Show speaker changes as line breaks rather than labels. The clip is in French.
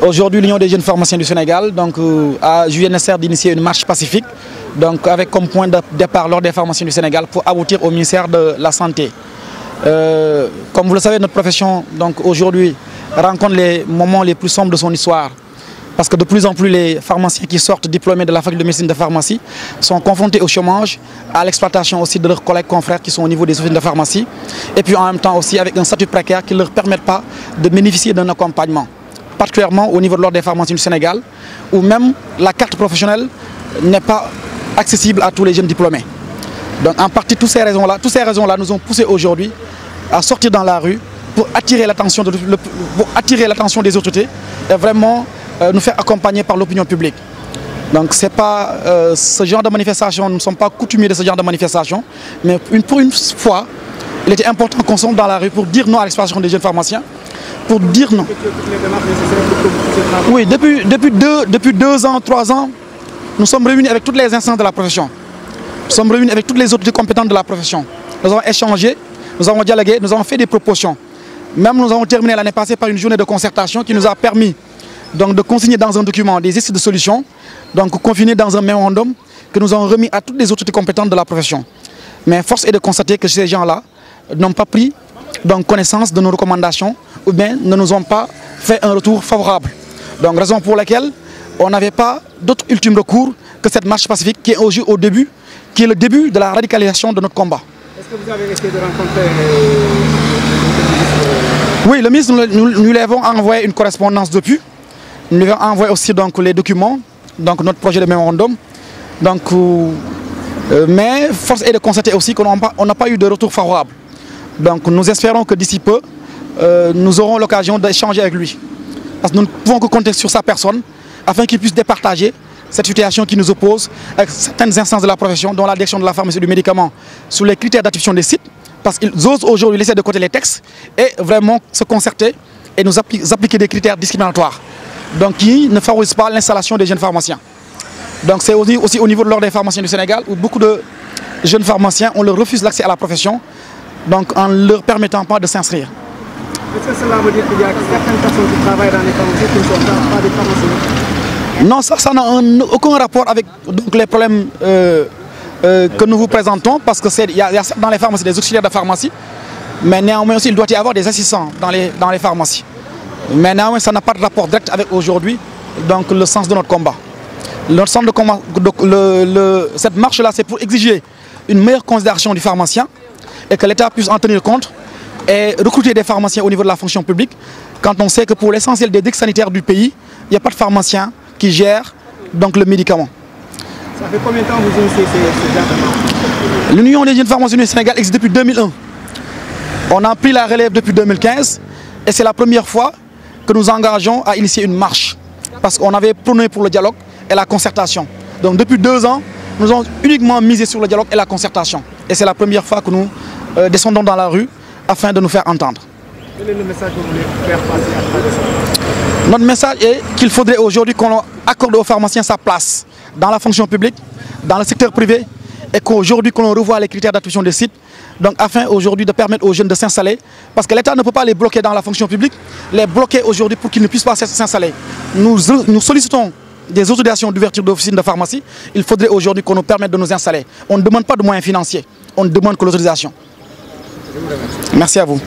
Aujourd'hui, l'Union des jeunes pharmaciens du Sénégal a jugé nécessaire d'initier une marche pacifique avec comme point de départ l'Ordre des pharmaciens du Sénégal pour aboutir au ministère de la Santé. Comme vous le savez, notre profession aujourd'hui rencontre les moments les plus sombres de son histoire. Parce que de plus en plus, les pharmaciens qui sortent diplômés de la faculté de médecine de pharmacie sont confrontés au chômage, à l'exploitation aussi de leurs collègues confrères qui sont au niveau des officines de pharmacie. Et puis en même temps aussi avec un statut précaire qui ne leur permet pas de bénéficier d'un accompagnement. Particulièrement au niveau de l'Ordre des pharmaciens du Sénégal, où même la carte professionnelle n'est pas accessible à tous les jeunes diplômés. Donc en partie, toutes ces raisons-là nous ont poussé aujourd'hui à sortir dans la rue pour attirer l'attention des autorités et vraiment nous faire accompagner par l'opinion publique. Donc c'est pas ce genre de manifestation, nous ne sommes pas coutumiers de ce genre de manifestation, mais pour une fois, il était important qu'on sorte dans la rue pour dire non à l'exploitation des jeunes pharmaciens, pour dire non. Oui, depuis 2 ans, 3 ans, nous sommes réunis avec toutes les instances de la profession. Nous sommes réunis avec toutes les autorités compétentes de la profession. Nous avons échangé, nous avons dialogué, nous avons fait des propositions. Même nous avons terminé l'année passée par une journée de concertation qui nous a permis de consigner dans un document des essais de solutions, confinés dans un mémorandum que nous avons remis à toutes les autorités compétentes de la profession. Mais force est de constater que ces gens-là n'ont pas pris connaissance de nos recommandations ou bien ne nous ont pas fait un retour favorable. Donc raison pour laquelle on n'avait pas d'autre ultime recours que cette marche pacifique qui est au début, qui est le début de la radicalisation de notre combat.
Est-ce que vous avez essayé de rencontrer
Oui, le ministre, nous lui avons envoyé une correspondance depuis. Nous lui avons envoyé aussi les documents, notre projet de mémorandum. Mais force est de constater aussi qu'on n'a pas eu de retour favorable. Donc nous espérons que d'ici peu, nous aurons l'occasion d'échanger avec lui. Parce que nous ne pouvons que compter sur sa personne afin qu'il puisse départager cette situation qui nous oppose avec certaines instances de la profession, dont la direction de la pharmacie et du médicament, sur les critères d'attribution des sites, parce qu'ils osent aujourd'hui laisser de côté les textes et vraiment se concerter et nous appliquer des critères discriminatoires, qui ne favorisent pas l'installation des jeunes pharmaciens. Donc c'est aussi au niveau de l'Ordre des pharmaciens du Sénégal où beaucoup de jeunes pharmaciens, on leur refuse l'accès à la profession, en ne leur permettant pas de s'inscrire.
Est-ce que cela veut dire qu'il y a certaines personnes qui travaillent dans les pharmacies qui ne sont pas des pharmaciens?
Non, ça n'a aucun rapport avec les problèmes que nous vous présentons, parce qu'il y a dans les pharmacies des auxiliaires de pharmacie, mais néanmoins aussi il doit y avoir des assistants dans les pharmacies. Mais néanmoins ça n'a pas de rapport direct avec aujourd'hui le sens de notre combat. Notre sens de combat, cette marche-là, c'est pour exiger une meilleure considération du pharmacien et que l'État puisse en tenir compte et recruter des pharmaciens au niveau de la fonction publique, quand on sait que pour l'essentiel des digues sanitaires du pays, il n'y a pas de pharmacien qui gère le médicament.
Ça fait combien de temps que vous initiez ces genre de marche?
L'Union des jeunes pharmaciens du Sénégal existe depuis 2001. On a pris la relève depuis 2015 et c'est la première fois que nous engageons à initier une marche. Parce qu'on avait prôné pour le dialogue et la concertation. Donc depuis 2 ans, nous avons uniquement misé sur le dialogue et la concertation. Et c'est la première fois que nous descendons dans la rue afin de nous faire entendre.
Quel est le message que vous voulez faire passer à travers ça?
Notre message est qu'il faudrait aujourd'hui qu'on accorde aux pharmaciens sa place dans la fonction publique, dans le secteur privé, et qu'aujourd'hui qu'on revoie les critères d'attribution des sites, afin aujourd'hui de permettre aux jeunes de s'installer, parce que l'État ne peut pas les bloquer dans la fonction publique, les bloquer aujourd'hui pour qu'ils ne puissent pas s'installer. Nous sollicitons des autorisations d'ouverture d'officines de pharmacie, il faudrait aujourd'hui qu'on nous permette de nous installer. On ne demande pas de moyens financiers, on ne demande que l'autorisation. Merci à vous.